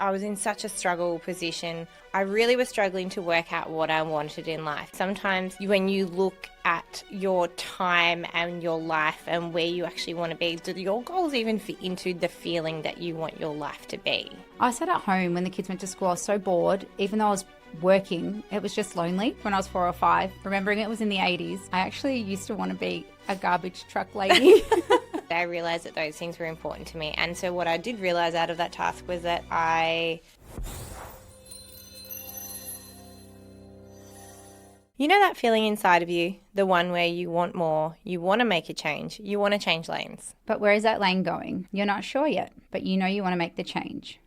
I was in such a struggle position. I really was struggling to work out what I wanted in life. Sometimes when you look at your time and your life and where you actually want to be, do your goals even fit into the feeling that you want your life to be? I sat at home when the kids went to school. I was so bored. Even though I was working, it was just lonely when I was 4 or 5. Remembering it was in the 80s, I actually used to want to be a garbage truck lady. I realised that those things were important to me. And so what I did realise out of that task was that you know that feeling inside of you, the one where you want more, you want to make a change, you want to change lanes. But where is that lane going? You're not sure yet, but you know you want to make the change.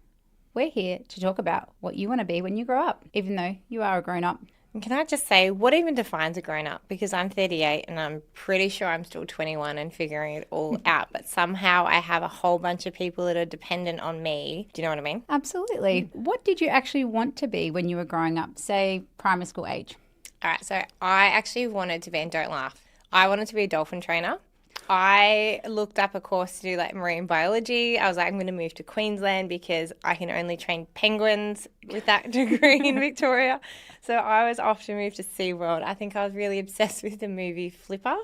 We're here to talk about what you want to be when you grow up, even though you are a grown-up. And can I just say, what even defines a grown-up? Because I'm 38 and I'm pretty sure I'm still 21 and figuring it all out. But somehow I have a whole bunch of people that are dependent on me. Do you know what I mean? Absolutely. What did you actually want to be when you were growing up, say primary school age? All right, so I actually wanted to be, and don't laugh, I wanted to be a dolphin trainer. I looked up a course to do like marine biology. I was like, I'm going to move to Queensland because I can only train penguins with that degree in Victoria. So I was off to move to SeaWorld. I think I was really obsessed with the movie Flipper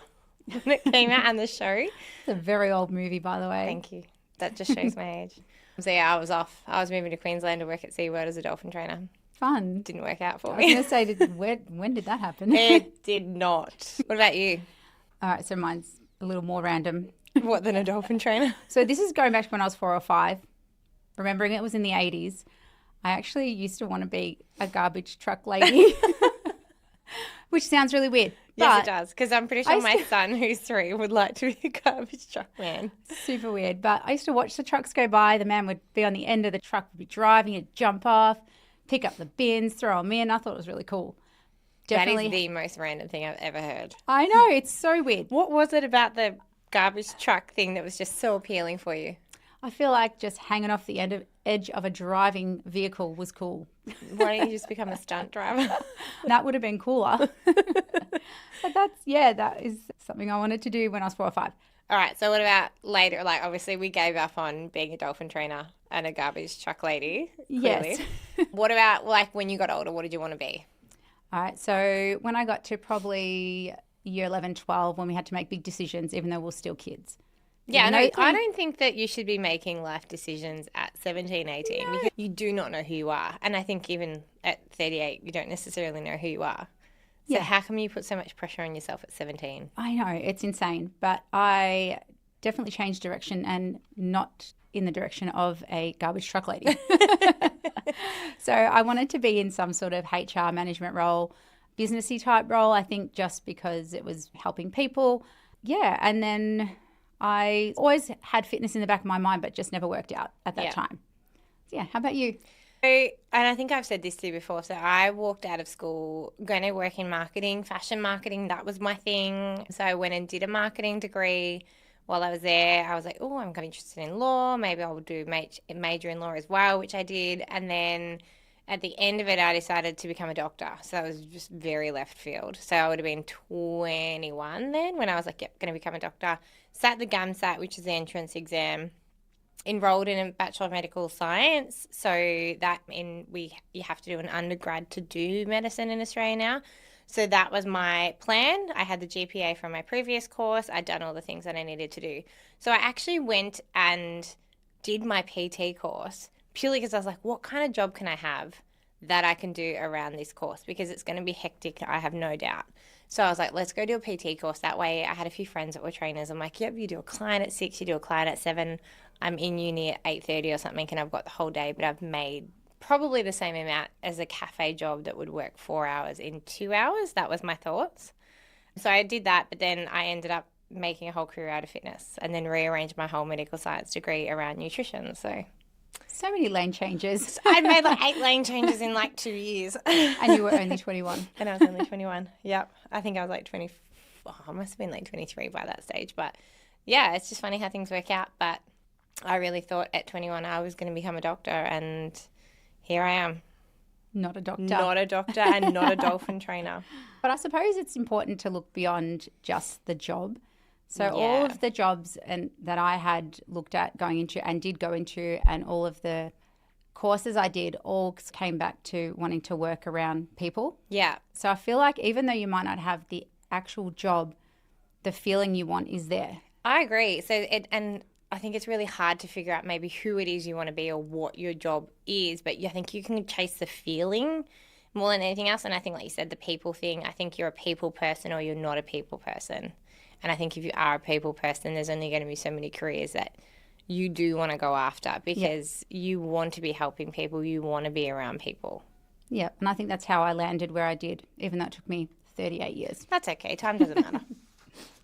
when it came out and the show. It's a very old movie, by the way. Thank you. That just shows my age. So yeah, I was off. I was moving to Queensland to work at SeaWorld as a dolphin trainer. Fun. Didn't work out for I me. was going to say, when did that happen? It did not. What about you? All right, so mine's a little more random. What, than a dolphin trainer? So this is going back to when I was 4 or 5. Remembering it was in the 80s. I actually used to want to be a garbage truck lady, which sounds really weird. Yes, it does, because I'm pretty sure my son, who's 3, would like to be a garbage truck man. Super weird. But I used to watch the trucks go by. The man would be on the end of the truck, would be driving, he'd jump off, pick up the bins, throw them in. I thought it was really cool. Definitely. That is the most random thing I've ever heard. I know, it's so weird. What was it about the garbage truck thing that was just so appealing for you? I feel like just hanging off the edge of a driving vehicle was cool. Why don't you just become a stunt driver? That would have been cooler. But that is something I wanted to do when I was 4 or 5. All right, so what about later? Like, obviously, we gave up on being a dolphin trainer and a garbage truck lady. Clearly. Yes. What about, like, when you got older, what did you want to be? All right, so when I got to probably year 11, 12, when we had to make big decisions, even though we were still kids. Yeah, no, I don't think that you should be making life decisions at 17, 18 because you do not know who you are. And I think even at 38, you don't necessarily know who you are. So how come you put so much pressure on yourself at 17? I know, it's insane. But I definitely changed direction, and not in the direction of a garbage truck lady. So I wanted to be in some sort of HR management role, businessy type role, I think, just because it was helping people. Yeah, and then I always had fitness in the back of my mind, but just never worked out at that time. Yeah, how about you? And I think I've said this to you before. So I walked out of school going to work in marketing, fashion marketing. That was my thing. So I went and did a marketing degree. While I was there, I was like, oh, I'm kind of interested in law. Maybe I'll do major in law as well, which I did. And then at the end of it, I decided to become a doctor. So that was just very left field. So I would have been 21 then when I was like, yep, going to become a doctor. Sat the GAMSAT, which is the entrance exam. Enrolled in a Bachelor of Medical Science. So that you have to do an undergrad to do medicine in Australia now. So that was my plan. I had the GPA from my previous course. I'd done all the things that I needed to do. So I actually went and did my PT course purely because I was like, what kind of job can I have that I can do around this course? Because it's going to be hectic, I have no doubt. So I was like, let's go do a PT course. That way I had a few friends that were trainers. I'm like, yep, you do a client at 6, you do a client at 7. I'm in uni at 8:30 or something and I've got the whole day, but I've made probably the same amount as a cafe job that would work 4 hours in 2 hours. That was my thoughts. So I did that, but then I ended up making a whole career out of fitness and then rearranged my whole medical science degree around nutrition. So many lane changes. I made like 8 lane changes in like 2 years. And you were only 21. And I was only 21. Yep. I think I was like 20. I must have been like 23 by that stage. But yeah, it's just funny how things work out. But I really thought at 21 I was going to become a doctor, and here I am. Not a doctor. Not a doctor and not a dolphin trainer. But I suppose it's important to look beyond just the job. So all of the jobs that I had looked at going into and did go into, and all of the courses I did all came back to wanting to work around people. Yeah. So I feel like even though you might not have the actual job, the feeling you want is there. I agree. And I think it's really hard to figure out maybe who it is you want to be or what your job is, but I think you can chase the feeling more than anything else. And I think, like you said, the people thing, I think you're a people person or you're not a people person. And I think if you are a people person, there's only going to be so many careers that you do want to go after because you want to be helping people, you want to be around people. Yeah, and I think that's how I landed where I did, even though it took me 38 years. That's okay. Time doesn't matter.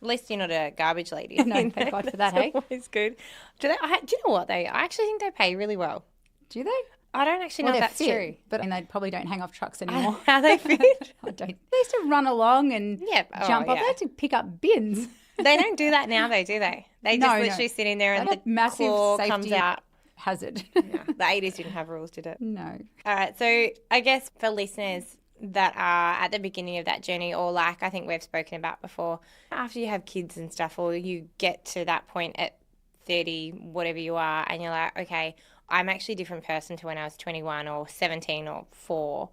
At least you're not a garbage lady. No, thank God for that, hey? Always good. Do you know what, though? I actually think they pay really well. Do they? I don't actually know if that's fit, true. But they probably don't hang off trucks anymore. How they fit? I don't. They used to run along and jump off. They had to pick up bins. They don't do that now, though, do they? They just literally sit in there and the massive claw safety comes out. Hazard. Yeah. The 80s didn't have rules, did it? No. All right. So I guess for listeners that are at the beginning of that journey, or like I think we've spoken about before, after you have kids and stuff, or you get to that point at 30, whatever you are, and you're like, okay, I'm actually a different person to when I was 21 or 17 or 4.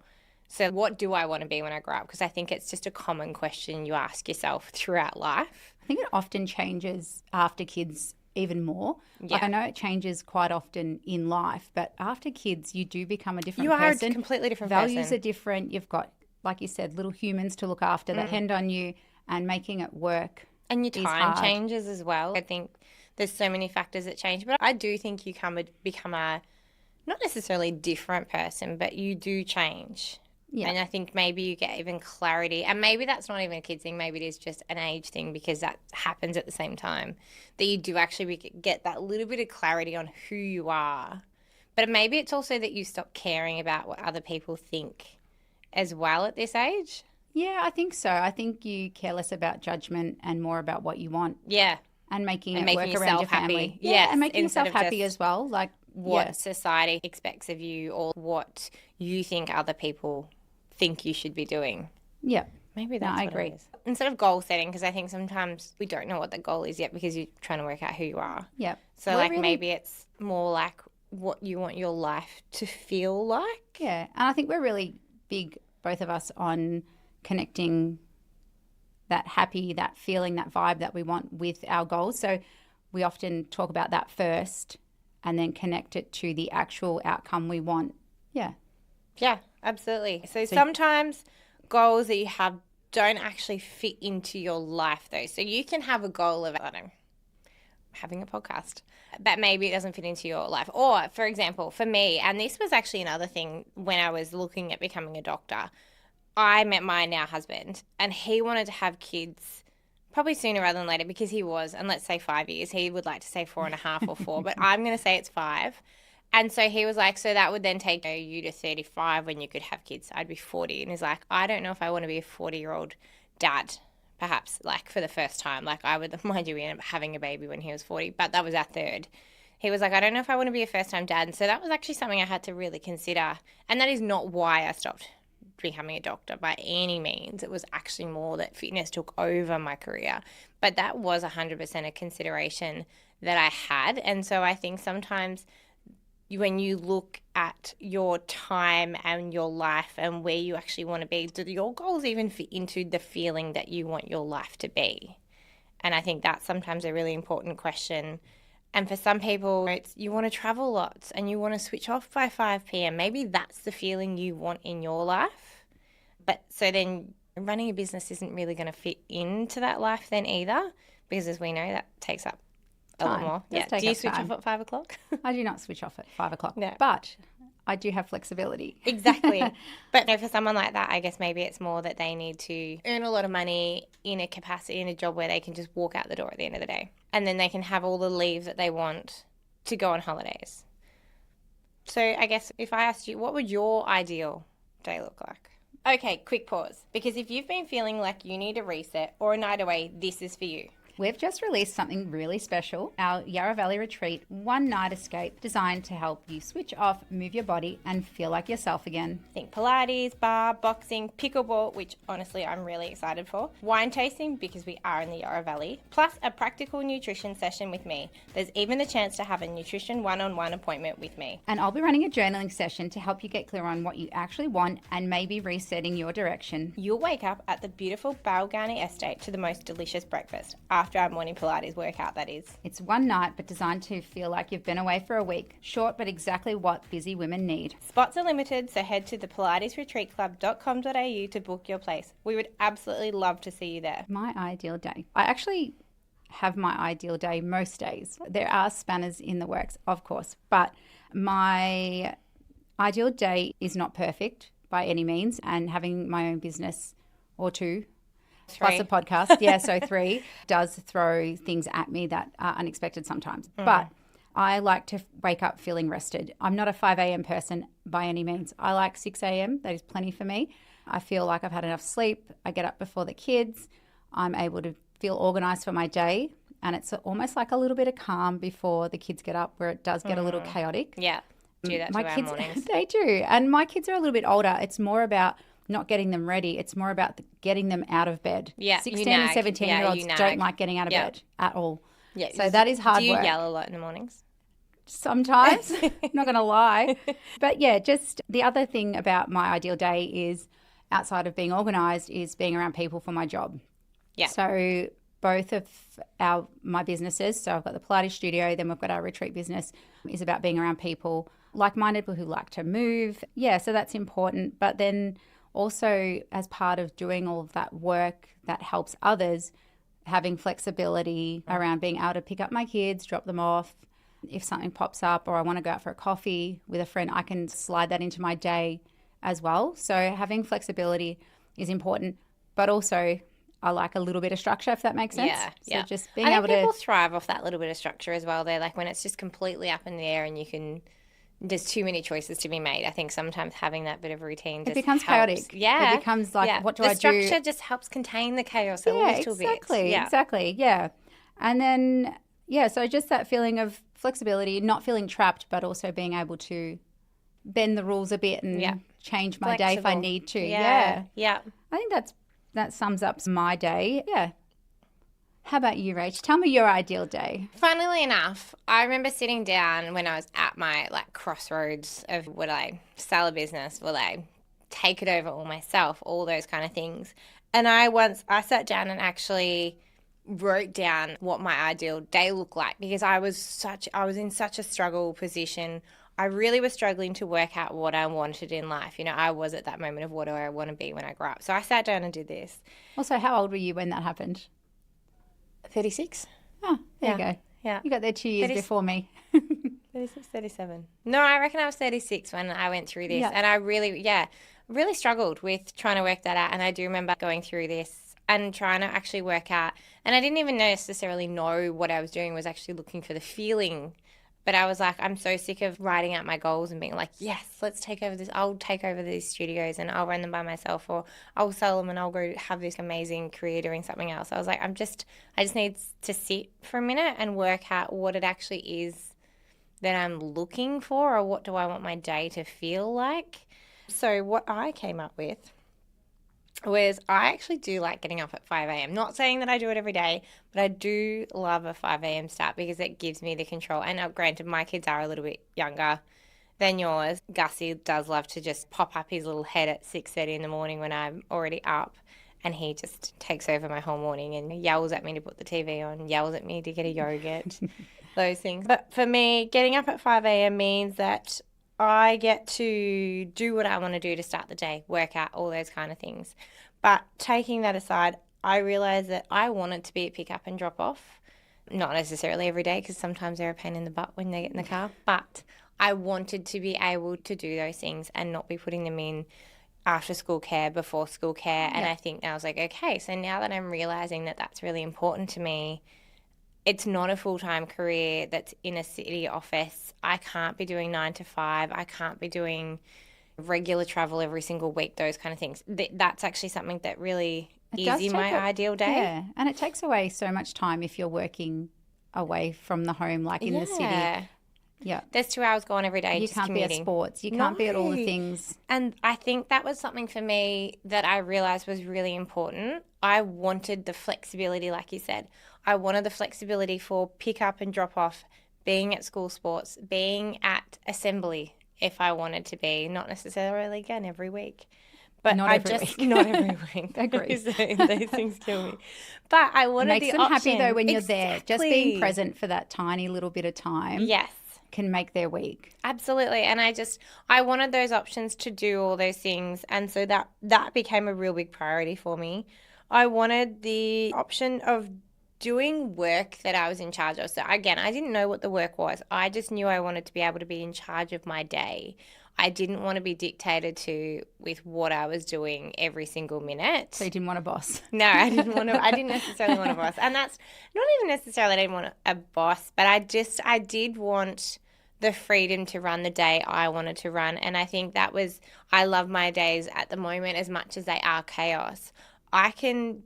So what do I want to be when I grow up? Because I think it's just a common question you ask yourself throughout life. I think it often changes after kids even more. Yeah. Like I know it changes quite often in life, but after kids, you do become a different person. You are a completely different Values person. are different. You've got, like you said, little humans to look after that depend on you, and making it work. And your time changes as well. I think there's so many factors that change, but I do think you become a not necessarily different person, but you do change. Yeah. And I think maybe you get even clarity. And maybe that's not even a kid thing. Maybe it is just an age thing because that happens at the same time. That you do actually get that little bit of clarity on who you are. But maybe it's also that you stop caring about what other people think as well at this age. Yeah, I think so. I think you care less about judgment and more about what you want. Yeah. And making it work around your family. Happy. Yeah, and making yourself happy as well. Like what society expects of you or what you think other people think you should be doing. Yeah. Maybe that's I what agree. it is. Instead of goal setting, because I think sometimes we don't know what the goal is yet because you're trying to work out who you are. Yeah. So maybe it's more like what you want your life to feel like. Yeah. And I think we're really big, both of us, on connecting that happy, that feeling, that vibe that we want with our goals. So we often talk about that first and then connect it to the actual outcome we want. Yeah. Yeah, absolutely. So sometimes goals that you have don't actually fit into your life though. So you can have a goal of, I don't know, having a podcast, but maybe it doesn't fit into your life. Or, for example, for me, and this was actually another thing when I was looking at becoming a doctor, I met my now husband and he wanted to have kids probably sooner rather than later because he was, and let's say 5 years, he would like to say 4.5 or 4, but I'm going to say it's 5. And so he was like, so that would then take you to 35 when you could have kids. I'd be 40. And he's like, I don't know if I want to be a 40-year-old dad, perhaps, like for the first time. Like I would, mind you, we ended up having a baby when he was 40, but that was our third. He was like, I don't know if I want to be a first-time dad. And so that was actually something I had to really consider. And that is not why I stopped becoming a doctor by any means. It was actually more that fitness took over my career. But that was 100% a consideration that I had. And so I think sometimes when you look at your time and your life and where you actually want to be, do your goals even fit into the feeling that you want your life to be? And I think that's sometimes a really important question. And for some people, it's you want to travel lots and you want to switch off by 5 p.m. Maybe that's the feeling you want in your life. But so then running a business isn't really going to fit into that life then either, because as we know, that takes up a lot more. Yeah. Do you switch off at 5 o'clock? I do not switch off at 5 o'clock. No. But I do have flexibility. Exactly. But no, for someone like that, I guess maybe it's more that they need to earn a lot of money in a capacity, in a job where they can just walk out the door at the end of the day. And then they can have all the leave that they want to go on holidays. So I guess if I asked you, what would your ideal day look like? Okay, quick pause. Because if you've been feeling like you need a reset or a night away, this is for you. We've just released something really special, our Yarra Valley Retreat one-night escape designed to help you switch off, move your body and feel like yourself again. Think Pilates, bar, boxing, pickleball, which honestly I'm really excited for, wine tasting because we are in the Yarra Valley, plus a practical nutrition session with me. There's even the chance to have a nutrition one-on-one appointment with me. And I'll be running a journaling session to help you get clear on what you actually want and maybe resetting your direction. You'll wake up at the beautiful Balgownie Estate to the most delicious breakfast, after our morning Pilates workout that is. It's one night but designed to feel like you've been away for a week. Short but exactly what busy women need. Spots are limited, so head to thepilatesretreatclub.com.au to book your place. We would absolutely love to see you there. My ideal day. I actually have my ideal day most days. There are spanners in the works, of course, but my ideal day is not perfect by any means, and having my own business or two plus a podcast, so 3 does throw things at me that are unexpected sometimes. But I like to wake up feeling rested. I'm not a 5 a.m. person by any means. I like 6 a.m. That is plenty for me. I feel like I've had enough sleep. I get up before the kids. I'm able to feel organised for my day. And it's almost like a little bit of calm before the kids get up, where it does get a little chaotic. Yeah, do that my to our kids, mornings. They do. And my kids are a little bit older. It's more about not getting them ready. It's more about getting them out of bed. Yeah, 16 and 17-year-olds don't like getting out of bed at all. Yeah, so that is hard work. Do you yell a lot in the mornings? Sometimes, not going to lie. But yeah, just the other thing about my ideal day is, outside of being organised, is being around people for my job. Yeah. So both of my businesses, so I've got the Pilates studio, then we've got our retreat business, is about being around people, like-minded people who like to move. Yeah, so that's important. But then also, as part of doing all of that work that helps others, having flexibility around being able to pick up my kids, drop them off. If something pops up or I want to go out for a coffee with a friend, I can slide that into my day as well. So having flexibility is important, but also I like a little bit of structure, if that makes sense. Yeah, so just being I able think people to thrive off that little bit of structure as well. They're like, when it's just completely up in the air and there's too many choices to be made. I think sometimes having that bit of routine it just becomes helps. chaotic. Yeah. It becomes like, what do the I do? The structure just helps contain the chaos a little bit. Exactly. Yeah. And then, so just that feeling of flexibility, not feeling trapped, but also being able to bend the rules a bit and change my day if I need to. Yeah. I think that sums up my day. Yeah. How about you, Rach? Tell me your ideal day. Funnily enough, I remember sitting down when I was at my crossroads of, would I sell a business? Will I take it over all myself? All those kind of things. And I sat down and actually wrote down what my ideal day looked like, because I was in such a struggle position. I really was struggling to work out what I wanted in life. I was at that moment of, what do I want to be when I grow up? So I sat down and did this. Also, how old were you when that happened? 36. Oh, there you go. Yeah. You got there 2 years before me. 36, 37. No, I reckon I was 36 when I went through this. Yeah. And I really struggled with trying to work that out. And I do remember going through this and trying to actually work out. And I didn't even necessarily know what I was doing. I was actually looking for the feeling. But I was like, I'm so sick of writing out my goals and being like, yes, let's take over this. I'll take over these studios and I'll run them by myself, or I'll sell them and I'll go have this amazing career doing something else. I was like, I just need to sit for a minute and work out what it actually is that I'm looking for, or what do I want my day to feel like. So what I came up with was, I actually do like getting up at 5 a.m. Not saying that I do it every day, but I do love a 5 a.m. start, because it gives me the control. And granted, my kids are a little bit younger than yours. Gussie does love to just pop up his little head at 6:30 in the morning when I'm already up, and he just takes over my whole morning and yells at me to put the TV on, yells at me to get a yogurt, those things. But for me, getting up at 5 a.m. means that I get to do what I want to do to start the day, work out, all those kind of things. But taking that aside, I realised that I wanted to be at pick up and drop off. Not necessarily every day, because sometimes they're a pain in the butt when they get in the car. But I wanted to be able to do those things and not be putting them in after school care, before school care. And I think I was like, okay, so now that I'm realising that that's really important to me, it's not a full-time career that's in a city office. I can't be doing 9 to 5. I can't be doing regular travel every single week, those kind of things. That's actually something that really is in my ideal day. Yeah, and it takes away so much time if you're working away from the home, like in the city. Yeah. There's 2 hours gone every day You just can't be commuting. at sports. You can't be at all the things. And I think that was something for me that I realized was really important. I wanted the flexibility, like you said. I wanted the flexibility for pick up and drop off, being at school sports, being at assembly if I wanted to be, not necessarily again every week. But not every week. Not every week. Agree. These things kill me. But I wanted the option. It makes them happy though when you're there. Just being present for that tiny little bit of time. Yes. Can make their week. Absolutely. And I wanted those options to do all those things. And so that became a real big priority for me. I wanted the option of doing work that I was in charge of. So again, I didn't know what the work was. I just knew I wanted to be able to be in charge of my day. I didn't want to be dictated to with what I was doing every single minute. So you didn't want a boss? No, I didn't necessarily want a boss. And that's not even necessarily I didn't want a boss, but I did want the freedom to run the day I wanted to run. And I think I love my days at the moment as much as they are chaos. I can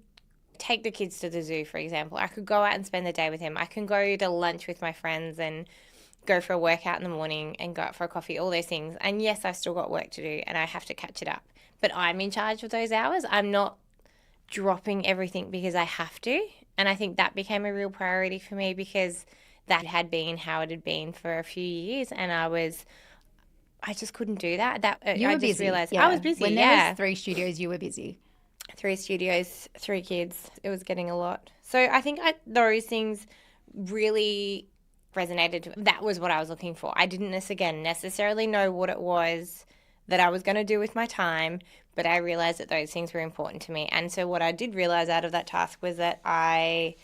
take the kids to the zoo, for example. I could go out and spend the day with him. I can go to lunch with my friends and go for a workout in the morning and go out for a coffee, all those things. And yes, I've still got work to do and I have to catch it up. But I'm in charge of those hours. I'm not dropping everything because I have to. And I think that became a real priority for me because that had been how it had been for a few years. And I just couldn't do that. You were I just busy. realized Yeah. I was busy. When there was 3 studios, you were busy. 3 studios, 3 kids. It was getting a lot. So I think those things really resonated. That was what I was looking for. I didn't necessarily know what it was that I was going to do with my time, but I realized that those things were important to me. And so what I did realize out of that task was that I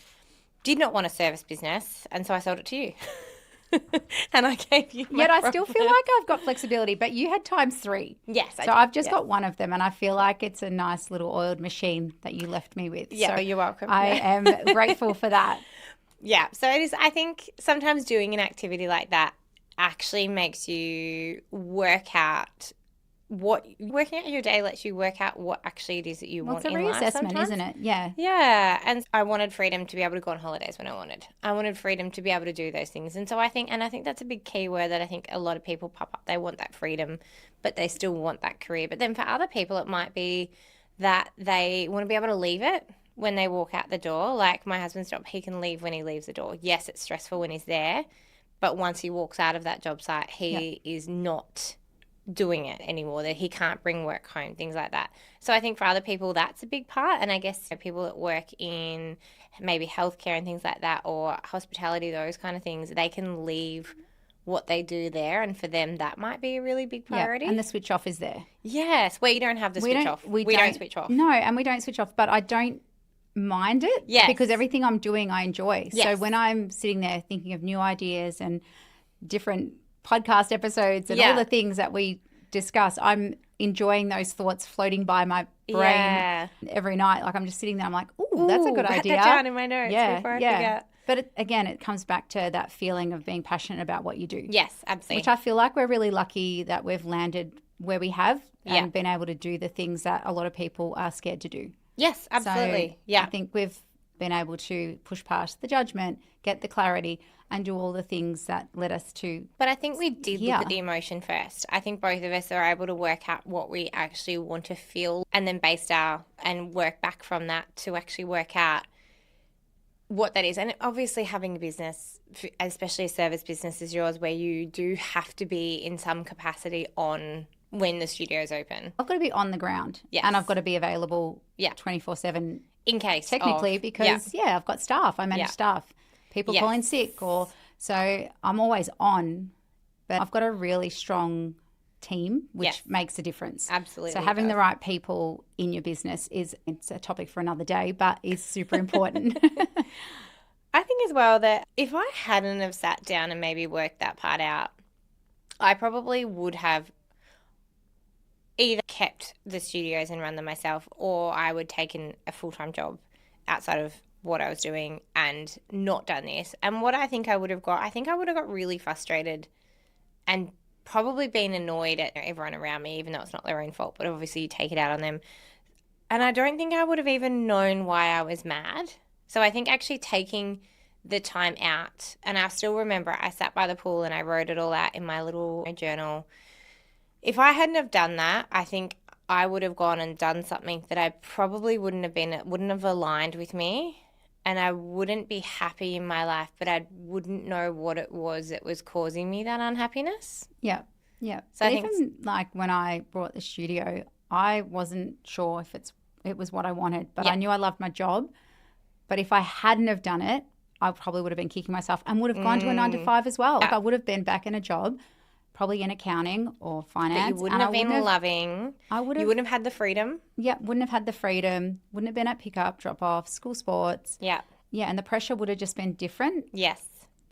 did not want a service business, and so I sold it to you. And I gave you my Yet I still feel like I've got flexibility, but you had times 3. Yes. So I've just got one of them, and I feel like it's a nice little oiled machine that you left me with. Yeah, so you're welcome. I am grateful for that. Yeah, so it is. I think sometimes doing an activity like that actually makes you working out your day lets you work out what actually it is that you want in life. It's a reassessment, sometimes. isn't it? Yeah. Yeah, and I wanted freedom to be able to go on holidays when I wanted. I wanted freedom to be able to do those things. And so I think that's a big key word that I think a lot of people pop up. They want that freedom, but they still want that career. But then for other people, it might be that they want to be able to leave it when they walk out the door. Like my husband's job, he can leave when he leaves the door. Yes, it's stressful when he's there, but once he walks out of that job site, he is not doing it anymore, that he can't bring work home, things like that. So I think for other people, that's a big part. And I guess people that work in maybe healthcare and things like that, or hospitality, those kind of things, they can leave what they do there. And for them, that might be a really big priority. Yeah, and the switch off is there. Yes, where you don't have the switch off. We don't switch off. No, and we don't switch off, but I don't mind it because everything I'm doing I enjoy. Yes. So when I'm sitting there thinking of new ideas and different podcast episodes and all the things that we discuss, I'm enjoying those thoughts floating by my brain every night. Like I'm just sitting there, I'm like, ooh, that's a good idea. Write that down in my notes before I forget. But again, it comes back to that feeling of being passionate about what you do. Yes, absolutely. Which I feel like we're really lucky that we've landed where we have and been able to do the things that a lot of people are scared to do. Yes, absolutely. So I think we've been able to push past the judgment, get the clarity, and do all the things that led us to. But I think we did look at the emotion first. I think both of us are able to work out what we actually want to feel and then and work back from that to actually work out what that is. And obviously having a business, especially a service business as yours, where you do have to be in some capacity on when the studio's open. I've got to be on the ground. Yes. And I've got to be available 24/7 in case technically because I've got staff. I manage staff. People call in sick so I'm always on, but I've got a really strong team, which makes a difference. Absolutely. So having the right people in your business it's a topic for another day, but is super important. I think as well that if I hadn't have sat down and maybe worked that part out, I probably would have either kept the studios and run them myself, or I would take a full-time job outside of what I was doing and not done this. And what I think I would have got really frustrated and probably been annoyed at everyone around me, even though it's not their own fault, but obviously you take it out on them. And I don't think I would have even known why I was mad. So I think actually taking the time out, and I still remember I sat by the pool and I wrote it all out in my little journal. If I hadn't have done that, I think I would have gone and done something that I probably wouldn't have aligned with me, and I wouldn't be happy in my life, but I wouldn't know what it was that was causing me that unhappiness. Yeah. Yeah. So But I think even like when I brought the studio, I wasn't sure if it was what I wanted, but I knew I loved my job. But if I hadn't have done it, I probably would have been kicking myself and would have gone to a 9 to 5 as well. Like I would have been back in a job, probably in accounting or finance. but you wouldn't have been loving. I would You have, wouldn't have had the freedom. yeah, wouldn't have had the freedom, wouldn't have been at pickup, drop off, school sports. Yeah. Yeah, and the pressure would have just been different. Yes.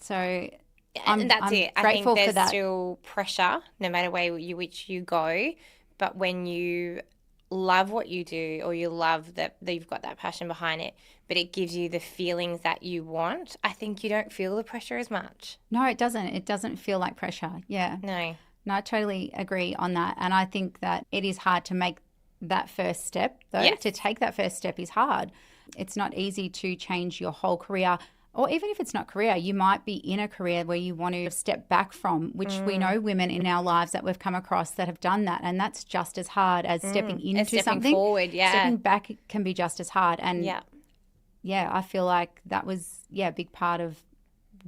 So And that's I'm it. I think grateful for there's that. still pressure no matter which you go. But when you love what you do, or you love that you've got that passion behind it, but it gives you the feelings that you want, I think you don't feel the pressure as much. No, it doesn't. It doesn't feel like pressure. Yeah. No. No, I totally agree on that. And I think that it is hard to make that first step, though. Yes. To take that first step is hard. It's not easy to change your whole career. Or even if it's not career, you might be in a career where you want to step back from, which we know women in our lives that we've come across that have done that. And that's just as hard as stepping into stepping something. forward, yeah. Stepping back can be just as hard. And Yeah. I feel like that was, a big part of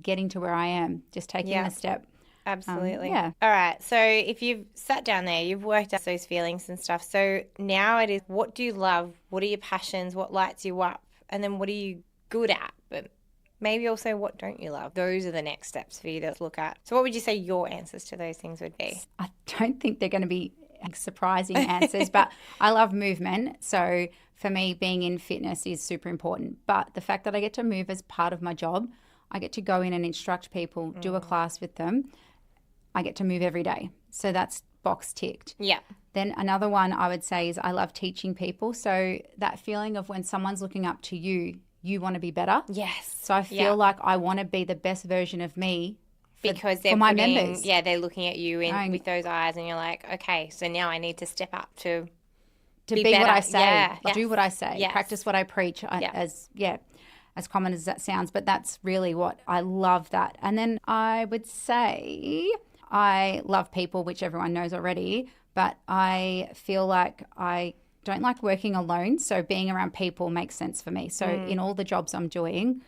getting to where I am, just taking the step. Absolutely. Yeah. All right. So if you've sat down there, you've worked out those feelings and stuff. So now it is, what do you love? What are your passions? What lights you up? And then what are you good at? But maybe also what don't you love? Those are the next steps for you to look at. So what would you say your answers to those things would be? I don't think they're going to be surprising answers, but I love movement. So for me, being in fitness is super important. But the fact that I get to move as part of my job, I get to go in and instruct people, do a class with them. I get to move every day. So that's box ticked. Yeah. Then another one I would say is I love teaching people. So that feeling of when someone's looking up to you, you want to be better. Yes. So I feel like I want to be the best version of me because they're for my members. Yeah, they're looking at you with those eyes, and you're like, okay, so now I need to step up to be better. what I say, Yeah. do what I say, Yes. practice what I preach. As common as that sounds, but that's really what I love that. And then I would say I love people, which everyone knows already, but I feel like I don't like working alone. So being around people makes sense for me. So in all the jobs I'm doing,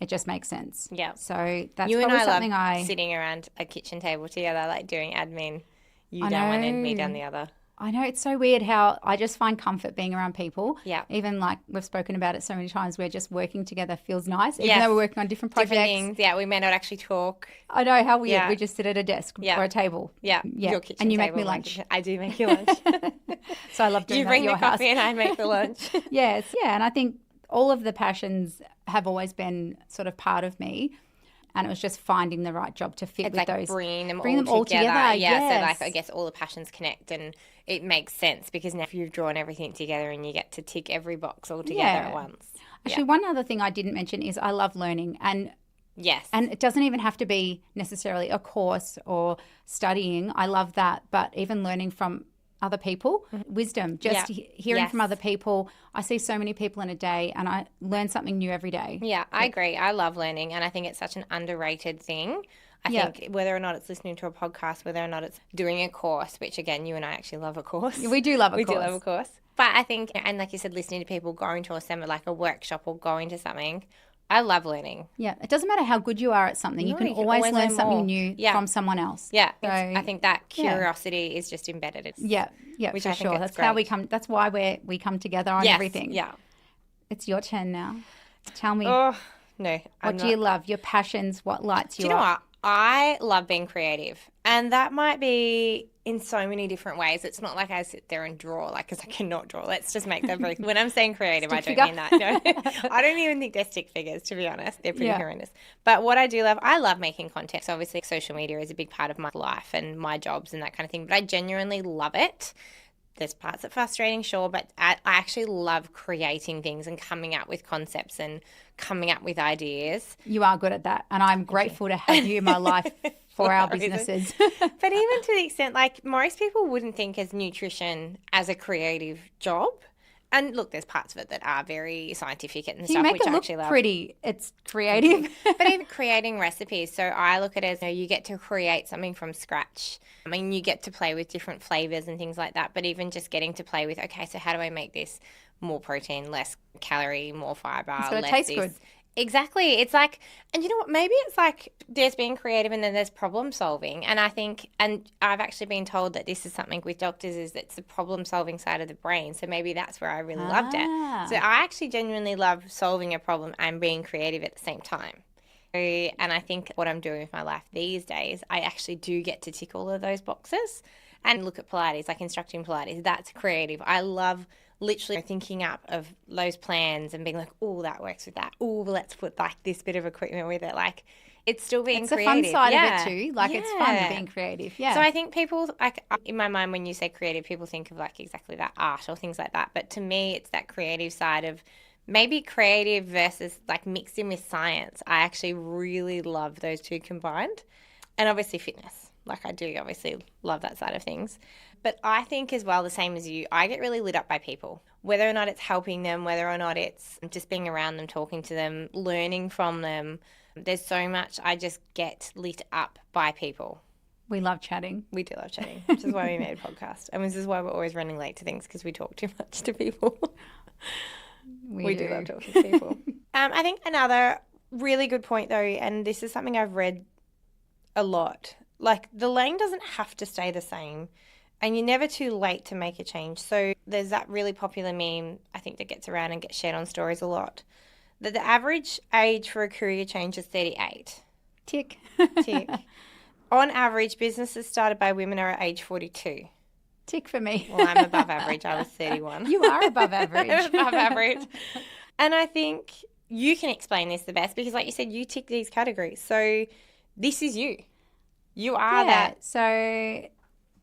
it just makes sense. Yeah. So that's You and probably I something love sitting around a kitchen table together, like doing admin. You down one end, me down the other. I know it's so weird how I just find comfort being around people. Yeah. Even like we've spoken about it so many times, where just working together feels nice, even Yes. though we're working on different projects. Different things. Yeah, we may not actually talk. I know, how weird. Yeah. We just sit at a desk or a table. Yeah. Yeah. Your kitchen And you make table, me my lunch. kitchen. I do make you lunch. So I love doing You that bring at your the house. coffee and I make the lunch. Yes. Yeah. And I think all of the passions have always been sort of part of me. And it was just finding the right job to fit It's with like those. bringing them Bring all together. Yeah, Yes. so like I guess all the passions connect, and it makes sense because now you've drawn everything together and you get to tick every box all together at once. Actually, one other thing I didn't mention is I love learning. And Yes. it doesn't even have to be necessarily a course or studying. I love that. But even learning from other people, wisdom, just hearing from other people. I see so many people in a day and I learn something new every day. Yeah, I agree. I love learning, and I think it's such an underrated thing. I think whether or not it's listening to a podcast, whether or not it's doing a course, which again, you and I actually love a course. We do love a We course. do love a course. But I think, and like you said, listening to people, going to a seminar, like a workshop or going to something, I love learning. Yeah, it doesn't matter how good you are at something. No, you can you can always always learn learn something more. new Yeah. from someone else. Yeah, So, I think that curiosity is just embedded. Yeah, Which for I think sure. is That's how we great. come. That's why we come together on Yes, everything. Yeah. It's your turn now. Tell me, Oh, no. what do you love? Your passions? What lights Do you you know up? what? I love being creative, and that might be in so many different ways. It's not like I sit there and draw, like, because I cannot draw. Let's just make that very. When I'm saying creative, I don't figure. mean that. No, I don't even think they're stick figures, to be honest. They're pretty horrendous. But what I do love, I love making content. So obviously, social media is a big part of my life and my jobs and that kind of thing. But I genuinely love it. There's parts that are frustrating, sure, but I actually love creating things and coming up with concepts and coming up with ideas. You are good at that, and I'm grateful to have you in my life for our that reason. businesses. But even to the extent, like most people wouldn't think as nutrition as a creative job. And look, there's parts of it that are very scientific and You stuff, make which it I look actually love. pretty. It's creative. But even creating recipes, so I look at it as, you get to create something from scratch. I mean, you get to play with different flavors and things like that, but even just getting to play with, okay, so how do I make this more protein, less calorie, more fiber, It's got to less taste this? good. Exactly. It's like, and you know what? Maybe it's like there's being creative and then there's problem solving. And I think, and I've actually been told that this is something with doctors, is it's the problem solving side of the brain. So maybe that's where I really loved it. So I actually genuinely love solving a problem and being creative at the same time. And I think what I'm doing with my life these days, I actually do get to tick all of those boxes and look at Pilates, like instructing Pilates. That's creative. I love literally thinking up of those plans and being like, oh, that works with that. Oh, let's put like this bit of equipment with it. Like, it's still being It's creative. the fun side yeah. of it too. Like it's fun being creative. Yeah. So I think people, like in my mind, when you say creative, people think of like exactly that, art or things like that. But to me, it's that creative side of maybe creative versus like mixed in with science. I actually really love those two combined. And obviously fitness. Like I do obviously love that side of things. But I think as well, the same as you, I get really lit up by people. Whether or not it's helping them, whether or not it's just being around them, talking to them, learning from them. There's so much I just get lit up by people. We love chatting. We do love chatting, which is why we made a podcast. And this is why we're always running late to things, because we talk too much to people. We do love talking to people. I think another really good point though, and this is something I've read a lot, like the lane doesn't have to stay the same. And you're never too late to make a change. So there's that really popular meme, I think, that gets around and gets shared on stories a lot, that the average age for a career change is 38. Tick. Tick. On average, businesses started by women are at age 42. Tick for me. Well, I'm above average. I was 31. You are above average. I'm above average. And I think you can explain this the best because, like you said, you tick these categories. So this is you. You are that. So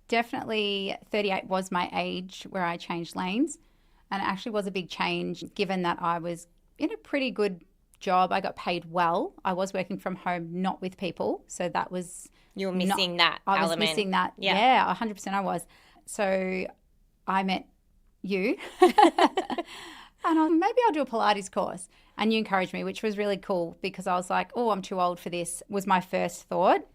definitely 38 was my age where I changed lanes. And it actually was a big change given that I was in a pretty good job. I got paid well. I was working from home, not with people. So that was... You were missing that I element. was missing that. Yeah, 100% I was. So I met you and maybe I'll do a Pilates course. And you encouraged me, which was really cool because I was like, oh, I'm too old for this, was my first thought.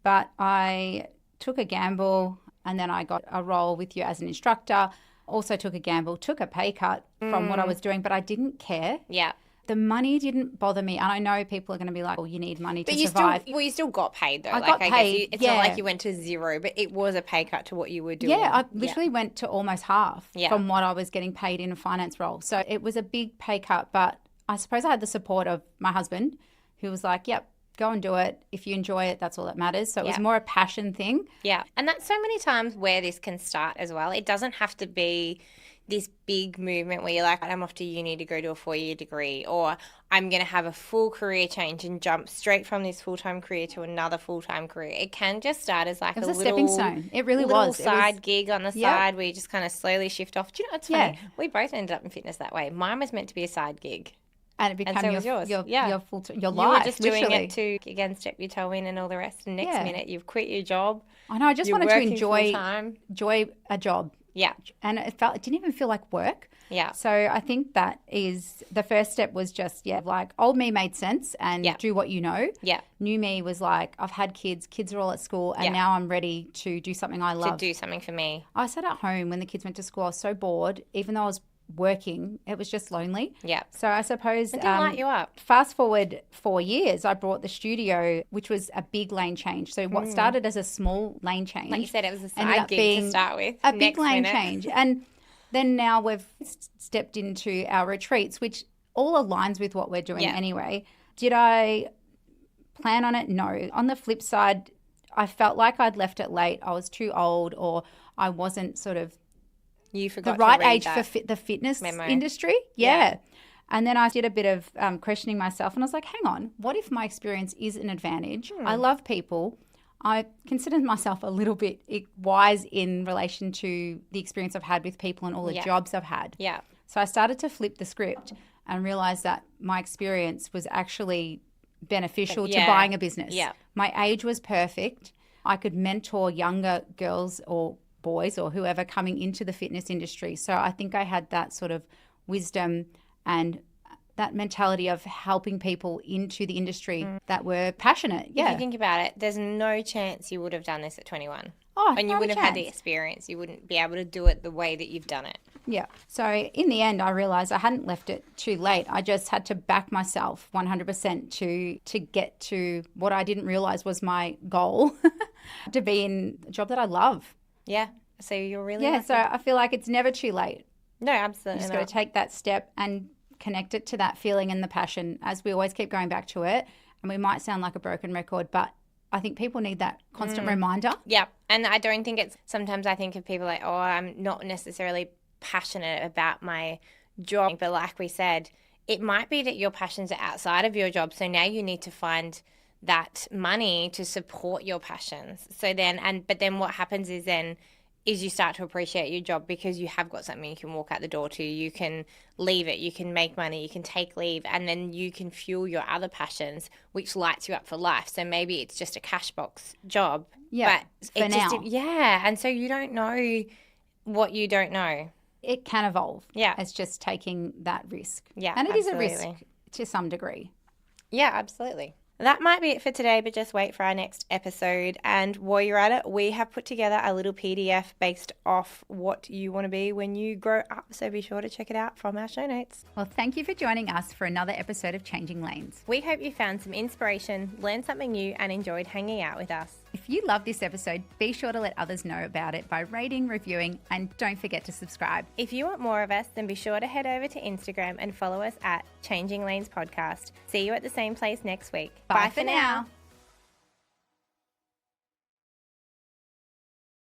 But I took a gamble and then I got a role with you as an instructor. Also took a gamble, took a pay cut from what I was doing, but I didn't care. Yeah. The money didn't bother me. And I know people are going to be like, well, you need money to you survive. You still got paid though. I got paid, it's not like you went to zero, but it was a pay cut to what you were doing. Yeah, I literally went to almost half Yeah. from what I was getting paid in a finance role. So it was a big pay cut, but I suppose I had the support of my husband who was like, yep, go and do it. If you enjoy it, that's all that matters. So it was more a passion thing. Yeah. And that's so many times where this can start as well. It doesn't have to be this big movement where you're like, I'm off to uni to go to a 4-year degree, or I'm going to have a full career change and jump straight from this full-time career to another full-time career. It can just start as like It was a a stepping little stone. It really little was. side gig on the side where you just kind of slowly shift off. Do you know, it's funny. Yeah. We both ended up in fitness that way. Mine was meant to be a side gig. And it became so was yours. your You life. were just literally. doing it to, again, step your toe in and all the rest. And next minute, you've quit your job. I know. I just You're wanted to working enjoy a job. Yeah. And it didn't even feel like work. Yeah. So I think that is the first step was just, like old me made sense and do what you know. Yeah. New me was like, I've had kids are all at school and now I'm ready to do something I love. To do something for me. I sat at home when the kids went to school. I was so bored. Even though I was working, it was just lonely. Yeah. So I suppose It didn't light you up. fast forward 4 years, I brought the studio, which was a big lane change. So what started as a small lane change, Like you said, it was a ended side up gig being to start with. a big Next lane minute. change. And then now we've stepped into our retreats, which all aligns with what we're doing anyway. Did I plan on it? No. On the flip side, I felt like I'd left it late. I was too old, or I wasn't sort of You forgot the right to read age that for the fitness memo. industry. Yeah. And then I did a bit of questioning myself and I was like, hang on, what if my experience is an advantage? I love people. I consider myself a little bit wise in relation to the experience I've had with people and all the jobs I've had. Yeah. So I started to flip the script and realize that my experience was actually beneficial to buying a business. Yeah. My age was perfect. I could mentor younger girls or boys or whoever coming into the fitness industry. So I think I had that sort of wisdom and that mentality of helping people into the industry that were passionate. If Yeah. you think about it, there's no chance you would have done this at 21. Oh, And you not a wouldn't have had the chance. experience. You wouldn't be able to do it the way that you've done it. Yeah. So in the end, I realized I hadn't left it too late. I just had to back myself 100% to get to what I didn't realize was my goal, to be in a job that I love. Yeah. So you're really Yeah. lucky. So I feel like it's never too late. No, You absolutely just got to not. take that step and connect it to that feeling and the passion, as we always keep going back to it. And we might sound like a broken record, but I think people need that constant reminder. Yeah. And I don't think it's, sometimes I think of people like, oh, I'm not necessarily passionate about my job. But like we said, it might be that your passions are outside of your job. So now you need to find that money to support your passions. So then, but then what happens is you start to appreciate your job because you have got something you can walk out the door to. You can leave it, you can make money, you can take leave, and then you can fuel your other passions, which lights you up for life. So maybe it's just a cash box job. Yeah, But for it now. just, yeah. And so you don't know what you don't know. It can evolve. Yeah. It's just taking that risk. Yeah, And it is a absolutely. risk to some degree. Yeah, absolutely. That might be it for today, but just wait for our next episode. And while you're at it, we have put together a little PDF based off what you want to be when you grow up. So be sure to check it out from our show notes. Well, thank you for joining us for another episode of Changing Lanes. We hope you found some inspiration, learned something new, and enjoyed hanging out with us. If you love this episode, be sure to let others know about it by rating, reviewing, and don't forget to subscribe. If you want more of us, then be sure to head over to Instagram and follow us at Changing Lanes Podcast. See you at the same place next week. Bye for now.